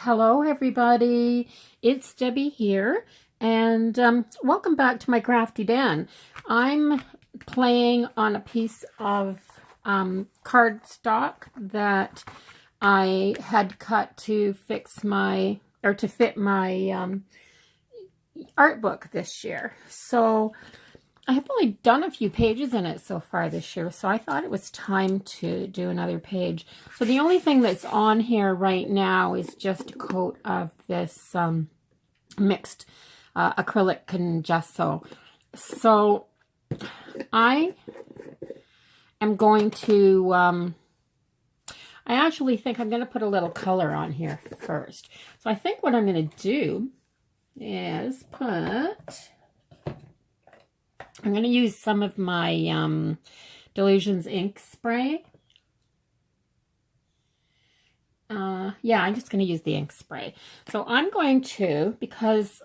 Hello everybody, it's Debbie here, and welcome back to my crafty den. I'm playing on a piece of cardstock that I had cut to fit my art book this year. So I have only done a few pages in it so far this year, so I thought it was time to do another page. So the only thing that's on here right now is just a coat of this mixed acrylic and gesso. So I am going to, I actually think I'm going to put a little color on here first. So I think what I'm going to do is I'm going to use some of my Delusions ink spray. Yeah, I'm just going to use the ink spray. So I'm going to, because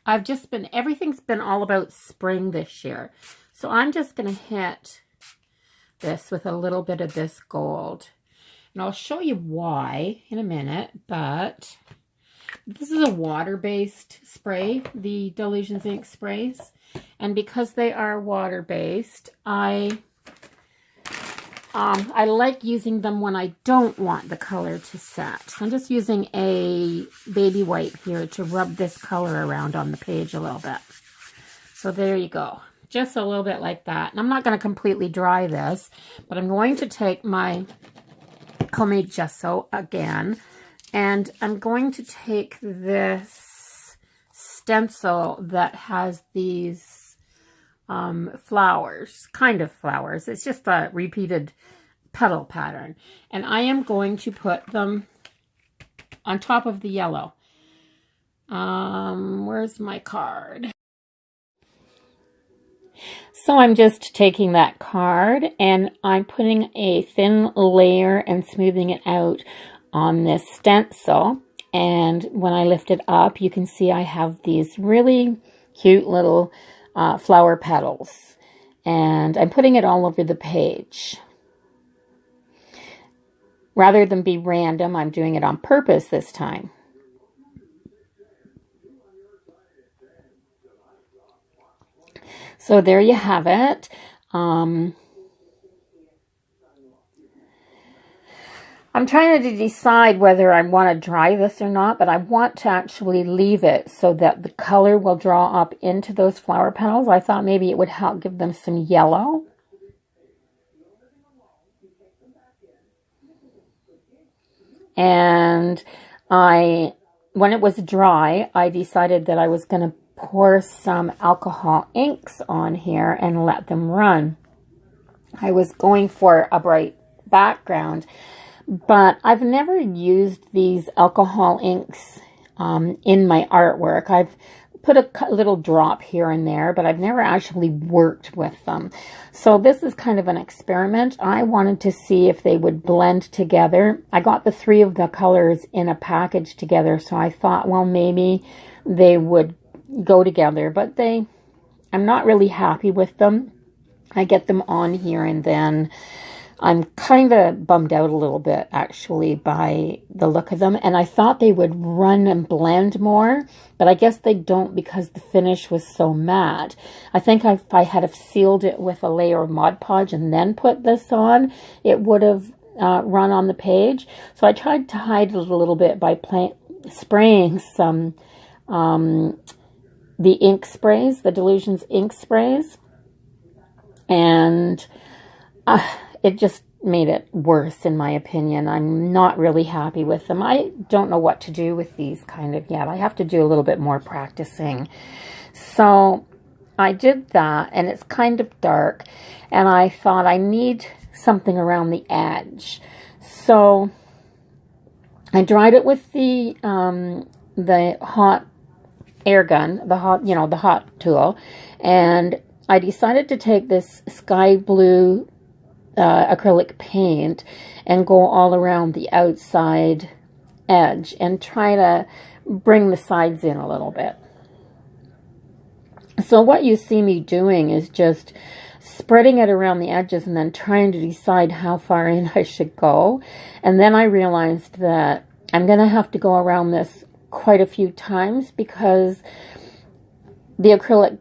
everything's been all about spring this year. So I'm just going to hit this with a little bit of this gold. And I'll show you why in a minute, but this is a water-based spray, the Delusions ink sprays. And because they are water-based, I like using them when I don't want the color to set. So I'm just using a baby wipe here to rub this color around on the page a little bit. So there you go. Just a little bit like that. And I'm not going to completely dry this, but I'm going to take my homemade gesso again, and I'm going to take this stencil that has these flowers, kind of flowers. It's just a repeated petal pattern. And I am going to put them on top of the yellow. Where's my card? So I'm just taking that card and I'm putting a thin layer and smoothing it out on this stencil. And when I lift it up, you can see I have these really cute little flower petals, and I'm putting it all over the page. Rather than be random, I'm doing it on purpose this time. So there you have it. I'm trying to decide whether I want to dry this or not, but I want to actually leave it so that the color will draw up into those flower petals. I thought maybe it would help give them some yellow. And when it was dry, I decided that I was going to pour some alcohol inks on here and let them run. I was going for a bright background, but I've never used these alcohol inks in my artwork. I've put a little drop here and there, but I've never actually worked with them. So this is kind of an experiment. I wanted to see if they would blend together. I got the three of the colors in a package together, so I thought, well, maybe they would go together, but I'm not really happy with them. I get them on here and then I'm kind of bummed out a little bit, actually, by the look of them. And I thought they would run and blend more, but I guess they don't because the finish was so matte. I think if I had sealed it with a layer of Mod Podge and then put this on, it would have run on the page. So I tried to hide it a little bit by spraying some the ink sprays, the Delusions ink sprays. And it just made it worse, in my opinion. I'm not really happy with them. I don't know what to do with these kind of yet. I have to do a little bit more practicing. So I did that, and it's kind of dark, and I thought I need something around the edge. So I dried it with the hot air gun, the hot tool, and I decided to take this sky blue acrylic paint and go all around the outside edge and try to bring the sides in a little bit. So what you see me doing is just spreading it around the edges and then trying to decide how far in I should go. And then I realized that I'm going to have to go around this quite a few times because the acrylic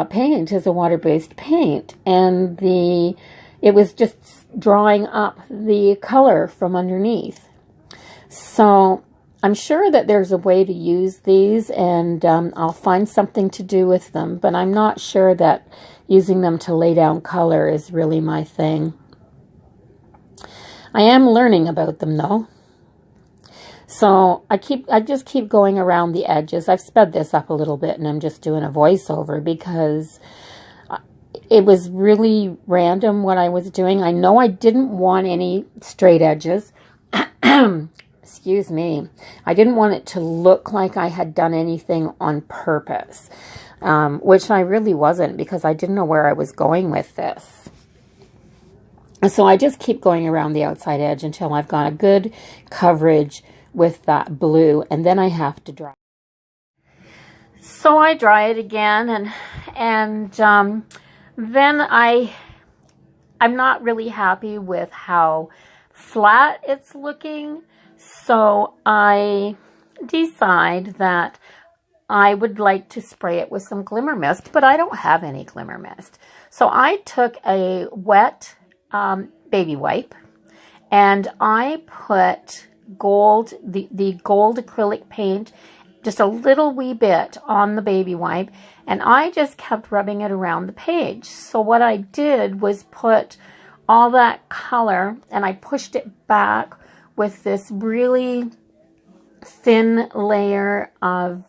paint is a water-based paint, and it was just drawing up the color from underneath. So I'm sure that there's a way to use these, and I'll find something to do with them, but I'm not sure that using them to lay down color is really my thing. I am learning about them though. So I just keep going around the edges. I've sped this up a little bit and I'm just doing a voiceover because it was really random what I was doing. I know I didn't want any straight edges. Excuse me. I didn't want it to look like I had done anything on purpose, which I really wasn't because I didn't know where I was going with this. So I just keep going around the outside edge until I've got a good coverage with that blue, and then I have to dry. So I dry it again, and then I'm not really happy with how flat it's looking, so I decide that I would like to spray it with some glimmer mist, but I don't have any glimmer mist. So I took a wet baby wipe, and I put the gold acrylic paint, just a little wee bit on the baby wipe, and I just kept rubbing it around the page. So what I did was put all that color, and I pushed it back with this really thin layer of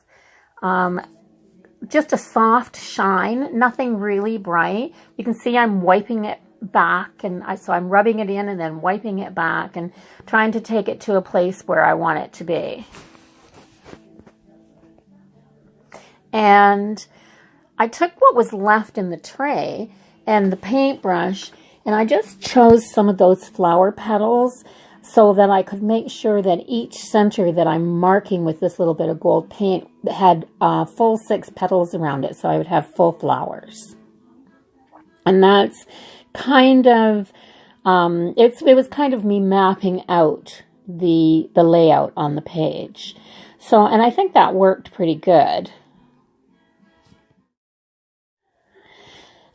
just a soft shine, nothing really bright. You can see I'm wiping it back, and so I'm rubbing it in and then wiping it back and trying to take it to a place where I want it to be. And I took what was left in the tray and the paintbrush, and I just chose some of those flower petals so that I could make sure that each center that I'm marking with this little bit of gold paint had full 6 petals around it, so I would have full flowers. And that's kind of, it was kind of me mapping out the layout on the page. So, and I think that worked pretty good.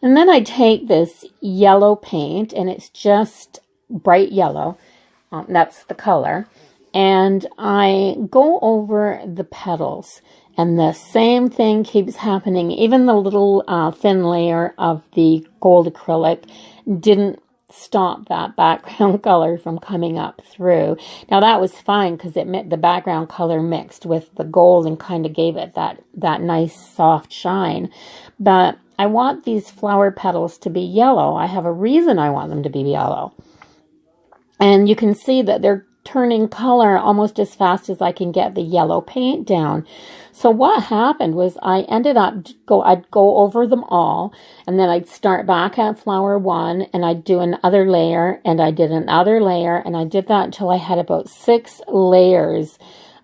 And then I take this yellow paint, and it's just bright yellow. That's the color. And I go over the petals, and the same thing keeps happening. Even the little thin layer of the gold acrylic didn't stop that background color from coming up through. Now that was fine because the background color mixed with the gold and kind of gave it that nice soft shine. But I want these flower petals to be yellow. I have a reason I want them to be yellow. And you can see that they're turning color almost as fast as I can get the yellow paint down. So what happened was I ended up, I'd go over them all, and then I'd start back at flower 1, and I'd do another layer, and I did another layer, and I did that until I had about 6 layers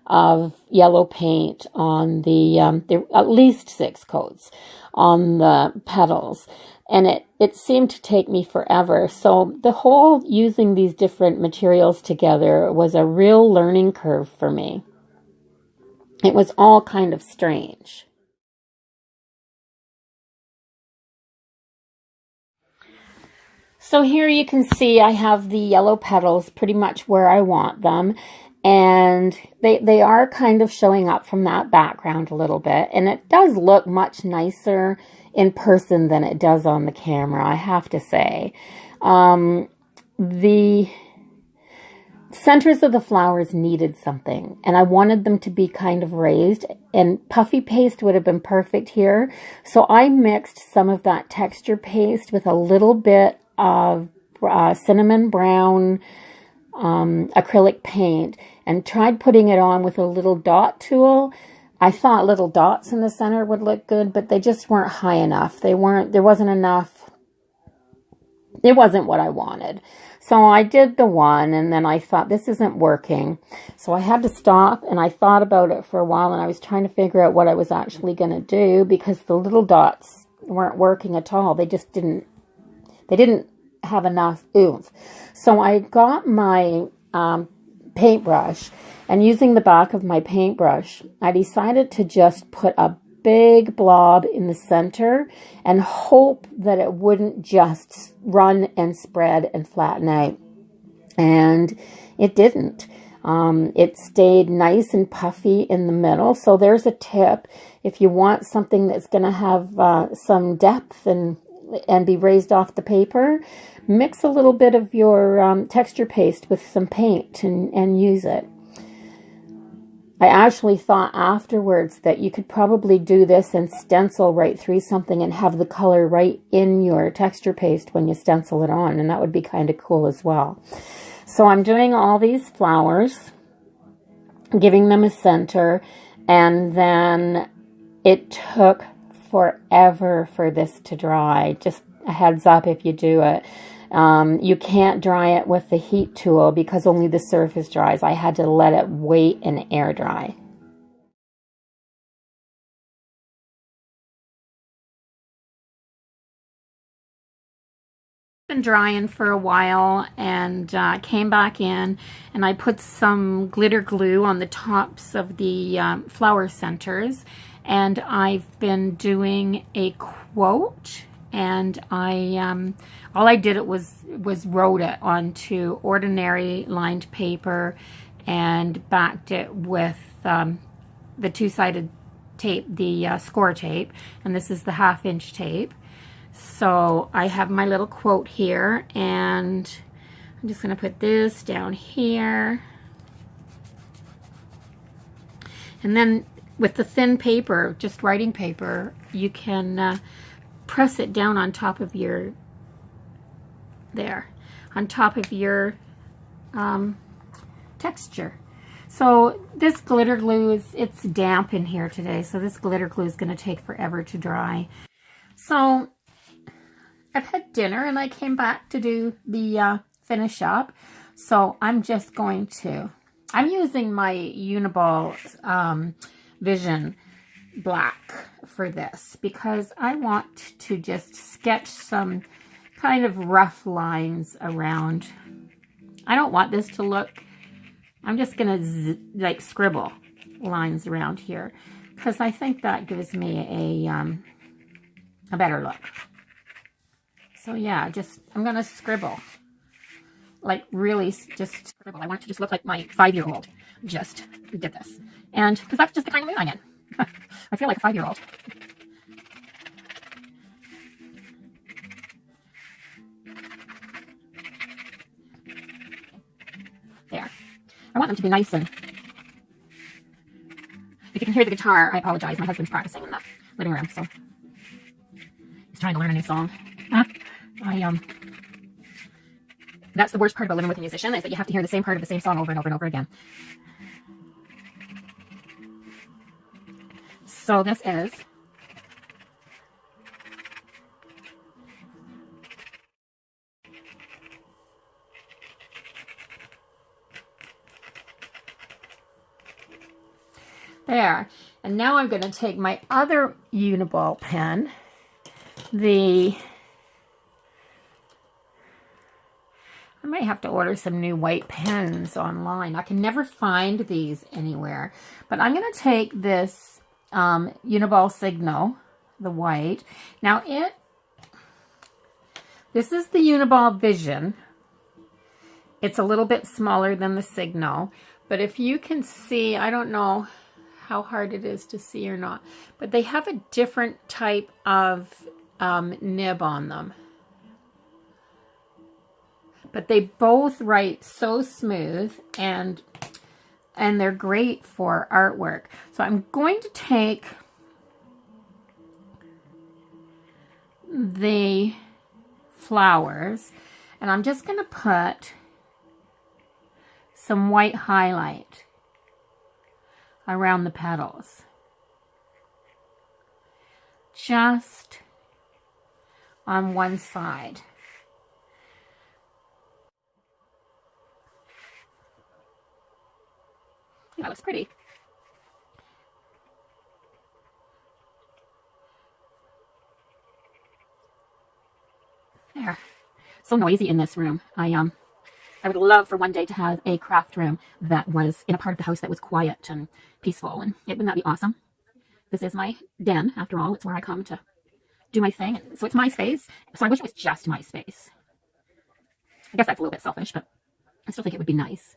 of yellow paint on at least 6 coats on the petals. And it seemed to take me forever. So the whole using these different materials together was a real learning curve for me. It was all kind of strange. So here you can see I have the yellow petals pretty much where I want them. And they are kind of showing up from that background a little bit. And it does look much nicer in person than it does on the camera, I have to say. The centers of the flowers needed something, and I wanted them to be kind of raised, and puffy paste would have been perfect here. So I mixed some of that texture paste with a little bit of cinnamon brown acrylic paint and tried putting it on with a little dot tool. I thought little dots in the center would look good, but they just weren't high enough. There wasn't enough. It wasn't what I wanted. So I did the one, and then I thought, this isn't working. So I had to stop, and I thought about it for a while, and I was trying to figure out what I was actually going to do because the little dots weren't working at all. They didn't have enough oomph. So I got my paintbrush, and using the back of my paintbrush, I decided to just put a big blob in the center and hope that it wouldn't just run and spread and flatten out. And it didn't. It stayed nice and puffy in the middle. So there's a tip. If you want something that's going to have some depth and be raised off the paper, mix a little bit of your texture paste with some paint and use it. I actually thought afterwards that you could probably do this and stencil right through something and have the color right in your texture paste when you stencil it on, and that would be kind of cool as well. So I'm doing all these flowers, giving them a center, and then it took forever for this to dry. Just a heads up if you do it. You can't dry it with the heat tool because only the surface dries. I had to let it wait and air dry. Been drying for a while, and came back in, and I put some glitter glue on the tops of the flower centers, and I've been doing a quote, and all I did was wrote it onto ordinary lined paper and backed it with the two-sided tape, the score tape, and this is the 1/2-inch tape. So I have my little quote here, and I'm just going to put this down here. And then with the thin paper, just writing paper, you can press it down on top of your, on top of your texture. So this glitter glue it's damp in here today, so this glitter glue is going to take forever to dry. So I've had dinner and I came back to do the finish up. So I'm just going to, I'm using my Uniball Vision Black for this because I want to just sketch some kind of rough lines around. I don't want this to look, I'm just going to like scribble lines around here because I think that gives me a better look. So yeah, I'm going to scribble, like really just scribble. I want to just look like my 5-year-old just did this. And because that's just the kind of mood I'm in. I feel like a 5-year-old. There. I want them to be nice, and if you can hear the guitar, I apologize. My husband's practicing in the living room, so he's trying to learn a new song. That's the worst part about living with a musician, is that you have to hear the same part of the same song over and over and over again. So this is there. And now I'm going to take my other Uniball pen, I might have to order some new white pens online. I can never find these anywhere. But I'm going to take this Uniball Signal, the white. Now this is the Uniball Vision. It's a little bit smaller than the Signal. But if you can see, I don't know how hard it is to see or not, but they have a different type of nib on them. But they both write so smooth, and they're great for artwork. So I'm going to take the flowers, and I'm just going to put some white highlight around the petals. Just on one side. That looks pretty. There. So noisy in this room. I would love for one day to have a craft room that was in a part of the house that was quiet and peaceful, and wouldn't that be awesome? This is my den, after all. It's where I come to do my thing. So it's my space. So I wish it was just my space. I guess that's a little bit selfish, but I still think it would be nice.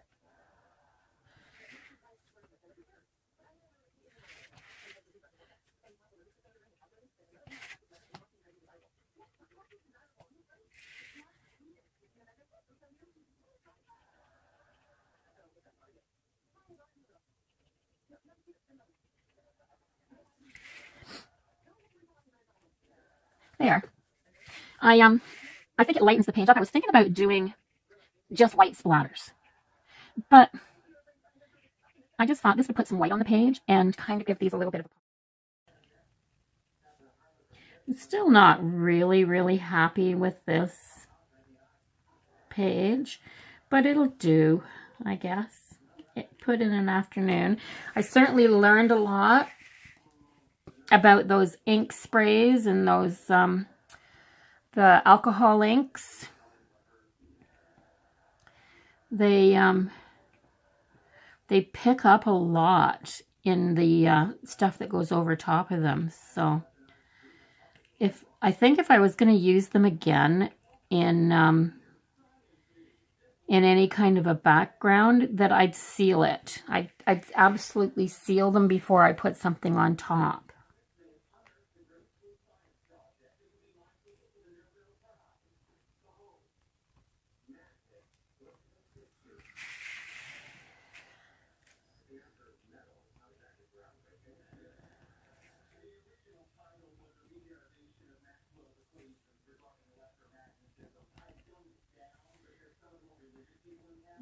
There. I think it lightens the page up. I was thinking about doing just white splatters, but I just thought this would put some white on the page and kind of give these a little bit of a... I'm still not really happy with this page, but it'll do, I guess. It put in an afternoon. I certainly learned a lot about those ink sprays and those the alcohol inks. They pick up a lot in the stuff that goes over top of them. So I think if I was going to use them again in any kind of a background, that I'd seal it. I'd absolutely seal them before I put something on top.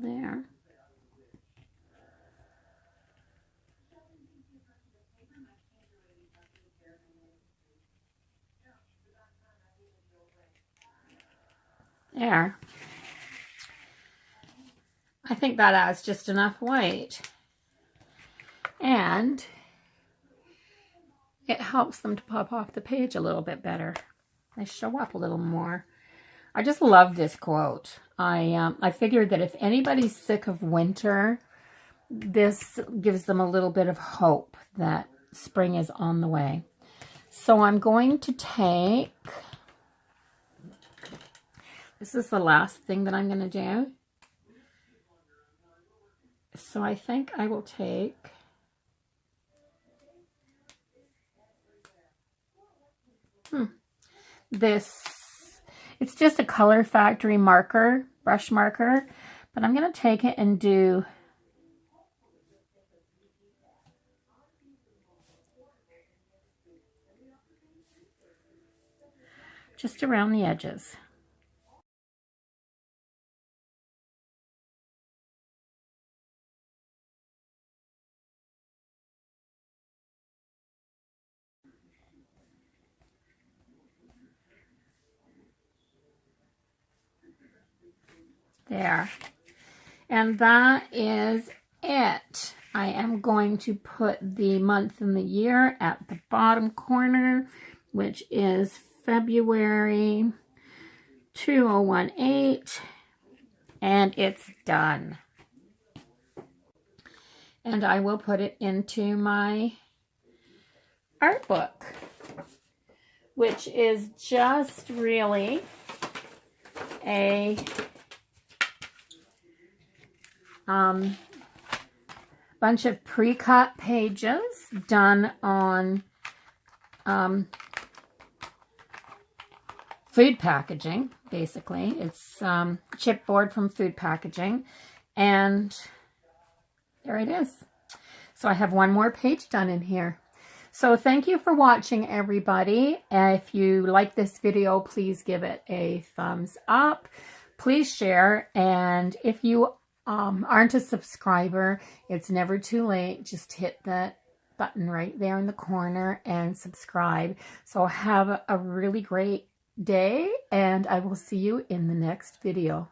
There. There. I think that adds just enough white. And it helps them to pop off the page a little bit better. They show up a little more. I just love this quote. I figured that if anybody's sick of winter, this gives them a little bit of hope that spring is on the way. So I'm going to take, this is the last thing that I'm going to do. So I think I will take this. It's just a Color Factory marker, brush marker, but I'm going to take it and do just around the edges. There. And that is it. I am going to put the month and the year at the bottom corner, which is February 2018, and it's done. And I will put it into my art book, which is just really a bunch of pre-cut pages done on food packaging, basically. It's chipboard from food packaging, and there it is. So I have one more page done in here. So thank you for watching, everybody. If you like this video, please give it a thumbs up. Please share, and if you aren't a subscriber, it's never too late. Just hit that button right there in the corner and subscribe. So have a really great day, and I will see you in the next video.